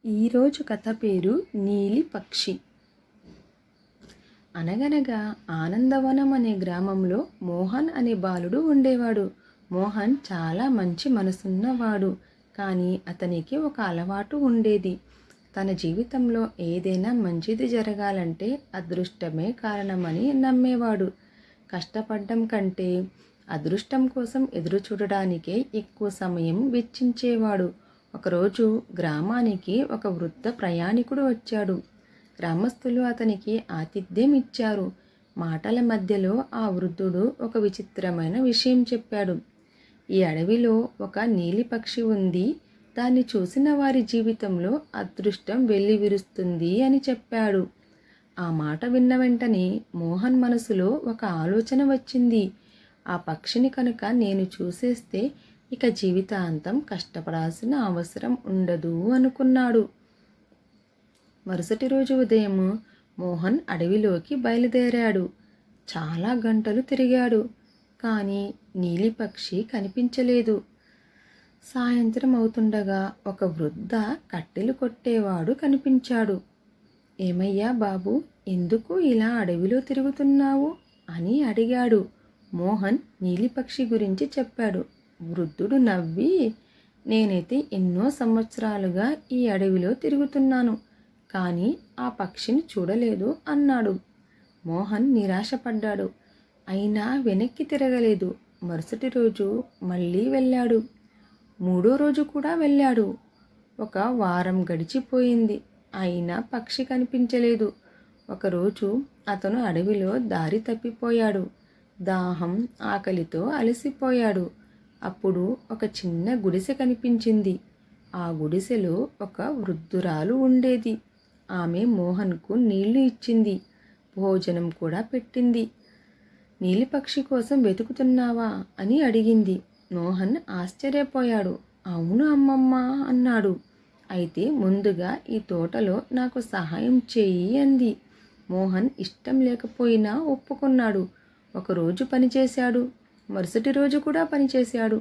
ఈరోజు కథ పేరు నీలి పక్షి. అనగనగా ఆనందవనం అనే గ్రామంలో మోహన్ అనే బాలుడు ఉండేవాడు. మోహన్ చాలా మంచి మనసున్నవాడు. కానీ అతనికి ఒక అలవాటు ఉండేది. తన జీవితంలో ఏదైనా మంచిది జరగాలంటే అదృష్టమే కారణమని నమ్మేవాడు. కష్టపడడం కంటే అదృష్టం కోసం ఎదురు చూడడానికే ఎక్కువ సమయం వెచ్చించేవాడు. ఒకరోజు గ్రామానికి ఒక వృద్ధ ప్రయాణికుడు వచ్చాడు. గ్రామస్తులు అతనికి ఆతిథ్యం ఇచ్చారు. మాటల మధ్యలో ఆ వృద్ధుడు ఒక విచిత్రమైన విషయం చెప్పాడు. ఈ అడవిలో ఒక నీలి పక్షి ఉంది. దాన్ని చూసిన వారి జీవితంలో అదృష్టం వెల్లివిరుస్తుంది అని చెప్పాడు. ఆ మాట విన్న వెంటనే మోహన్ మనసులో ఒక ఆలోచన వచ్చింది. ఆ పక్షిని కనుక నేను చూసేస్తే ఇక జీవితాంతం కష్టపడాల్సిన అవసరం ఉండదు అనుకున్నాడు. మరుసటి రోజు ఉదయం మోహన్ అడవిలోకి బయలుదేరాడు. చాలా గంటలు తిరిగాడు. కానీ నీలి పక్షి కనిపించలేదు. సాయంత్రం అవుతుండగా ఒక వృద్ధ కట్టెలు కొట్టేవాడు కనిపించాడు. ఏమయ్యా బాబు, ఎందుకు ఇలా అడవిలో తిరుగుతున్నావు అని అడిగాడు. మోహన్ నీలి పక్షి గురించి చెప్పాడు. వృద్ధుడు నవ్వి, నేనైతే ఎన్నో సంవత్సరాలుగా ఈ అడవిలో తిరుగుతున్నాను, కానీ ఆ పక్షిని చూడలేదు అన్నాడు. మోహన్ నిరాశపడ్డాడు. అయినా వెనక్కి తిరగలేదు. మరుసటి రోజు మళ్ళీ వెళ్ళాడు. మూడో రోజు కూడా వెళ్ళాడు. ఒక వారం గడిచిపోయింది. అయినా పక్షి కనిపించలేదు. ఒకరోజు అతను అడవిలో దారి తప్పిపోయాడు. దాహం, ఆకలితో అలసిపోయాడు. అప్పుడు ఒక చిన్న గుడిసె కనిపించింది. ఆ గుడిసెలో ఒక వృద్ధురాలు ఉండేది. ఆమె మోహన్కు నీళ్లు ఇచ్చింది, భోజనం కూడా పెట్టింది. నీలి పక్షి కోసం వెతుకుతున్నావా అని అడిగింది. మోహన్ ఆశ్చర్యపోయాడు. అవును అమ్మమ్మ అన్నాడు. అయితే ముందుగా ఈ తోటలో నాకు సహాయం చేయి అంది. మోహన్ ఇష్టం లేకపోయినా ఒప్పుకున్నాడు. ఒకరోజు పనిచేశాడు. మరుసటి రోజు కూడా పనిచేశాడు.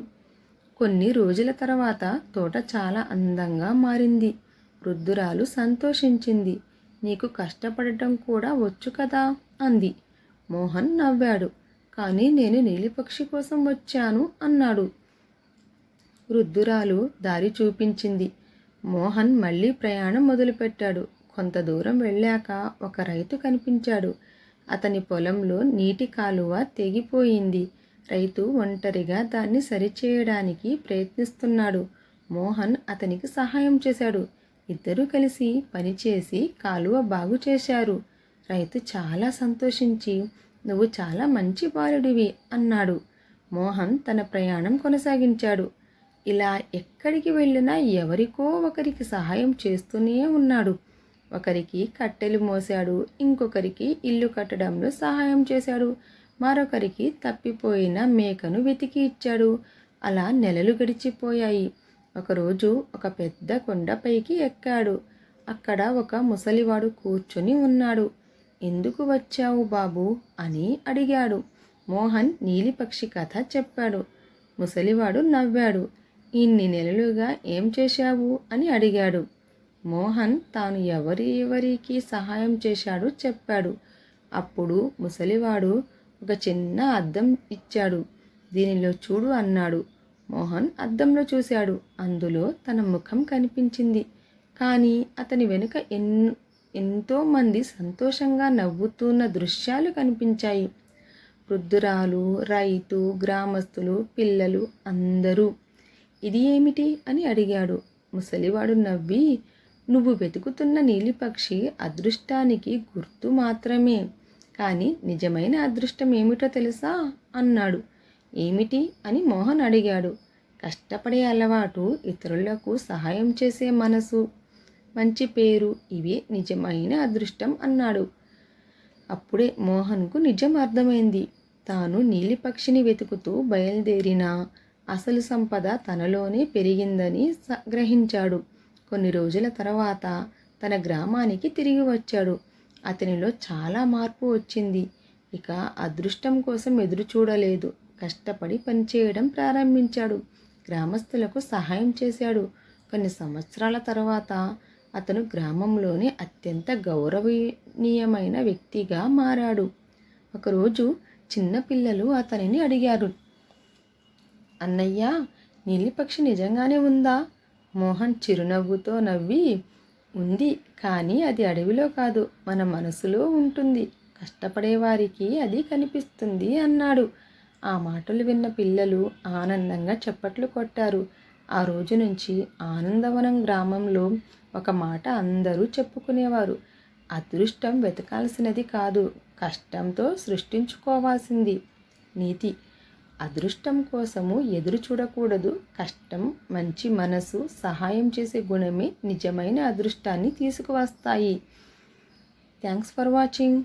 కొన్ని రోజుల తర్వాత తోట చాలా అందంగా మారింది. వృద్ధురాలు సంతోషించింది. నీకు కష్టపడటం కూడా వచ్చు కదా అంది. మోహన్ నవ్వాడు. కానీ నేను నీలిపక్షి కోసం వచ్చాను అన్నాడు. వృద్ధురాలు దారి చూపించింది. మోహన్ మళ్ళీ ప్రయాణం మొదలుపెట్టాడు. కొంత దూరం వెళ్ళాక ఒక రైతు కనిపించాడు. అతని పొలంలో నీటి కాలువ తెగిపోయింది. రైతు ఒంటరిగా దాన్ని సరిచేయడానికి ప్రయత్నిస్తున్నాడు. మోహన్ అతనికి సహాయం చేశాడు. ఇద్దరూ కలిసి పనిచేసి కాలువ బాగు చేశారు. రైతు చాలా సంతోషించి, నువ్వు చాలా మంచి బాలుడివి అన్నాడు. మోహన్ తన ప్రయాణం కొనసాగించాడు. ఇలా ఎక్కడికి వెళ్ళినా ఎవరికో ఒకరికి సహాయం చేస్తూనే ఉన్నాడు. ఒకరికి కట్టెలు మోశాడు, ఇంకొకరికి ఇల్లు కట్టడంలో సహాయం చేశాడు, మరొకరికి తప్పిపోయిన మేకను వెతికి ఇచ్చాడు. అలా నెలలు గడిచిపోయాయి. ఒకరోజు ఒక పెద్ద కొండపైకి ఎక్కాడు. అక్కడ ఒక ముసలివాడు కూర్చొని ఉన్నాడు. ఎందుకు వచ్చావు బాబు అని అడిగాడు. మోహన్ నీలిపక్షి కథ చెప్పాడు. ముసలివాడు నవ్వాడు. ఇన్ని నెలలుగా ఏం చేశావు అని అడిగాడు. మోహన్ తాను ఎవరికి సహాయం చేశాడో చెప్పాడు. అప్పుడు ముసలివాడు ఒక చిన్న అద్దం ఇచ్చాడు. దీనిలో చూడు అన్నాడు. మోహన్ అద్దంలో చూశాడు. అందులో తన ముఖం కనిపించింది. కానీ అతని వెనుక ఎంతోమంది సంతోషంగా నవ్వుతున్న దృశ్యాలు కనిపించాయి. వృద్ధురాలు, రైతు, గ్రామస్తులు, పిల్లలు అందరూ. ఇది ఏమిటి అని అడిగాడు. ముసలివాడు నవ్వి, నువ్వు వెతుకుతున్న నీలిపక్షి అదృష్టానికి గుర్తు మాత్రమే, కానీ నిజమైన అదృష్టం ఏమిటో తెలుసా అన్నాడు. ఏమిటి అని మోహన్ అడిగాడు. కష్టపడే అలవాటు, ఇతరులకు సహాయం చేసే మనసు, మంచి పేరు, ఇవే నిజమైన అదృష్టం అన్నాడు. అప్పుడే మోహన్కు నిజం అర్థమైంది. తాను నీలిపక్షిని వెతుకుతూ బయలుదేరిన అసలు సంపద తనలోనే పెరిగిందని గ్రహించాడు. కొన్ని రోజుల తర్వాత తన గ్రామానికి తిరిగి వచ్చాడు. అతనిలో చాలా మార్పు వచ్చింది. ఇక అదృష్టం కోసం ఎదురు చూడలేదు. కష్టపడి పనిచేయడం ప్రారంభించాడు. గ్రామస్తులకు సహాయం చేశాడు. కొన్ని సంవత్సరాల తర్వాత అతను గ్రామంలోని అత్యంత గౌరవనీయమైన వ్యక్తిగా మారాడు. ఒకరోజు చిన్నపిల్లలు అతనిని అడిగారు, అన్నయ్య, నీలిపక్షి నిజంగానే ఉందా? మోహన్ చిరునవ్వుతో నవ్వి, ఉంది, కానీ అది అడవిలో కాదు, మన మనసులో ఉంటుంది. కష్టపడేవారికి అది కనిపిస్తుంది అన్నాడు. ఆ మాటలు విన్న పిల్లలు ఆనందంగా చప్పట్లు కొట్టారు. ఆ రోజు నుంచి ఆనందవనం గ్రామంలో ఒక మాట అందరూ చెప్పుకునేవారు, అదృష్టం వెతకాల్సినది కాదు, కష్టంతో సృష్టించుకోవాల్సింది. నీతి: అదృష్టం కోసము ఎదురు చూడకూడదు. కష్టం, మంచి మనసు, సహాయం చేసే గుణమే నిజమైన అదృష్టాన్ని తీసుకువస్తాయి. Thanks for watching.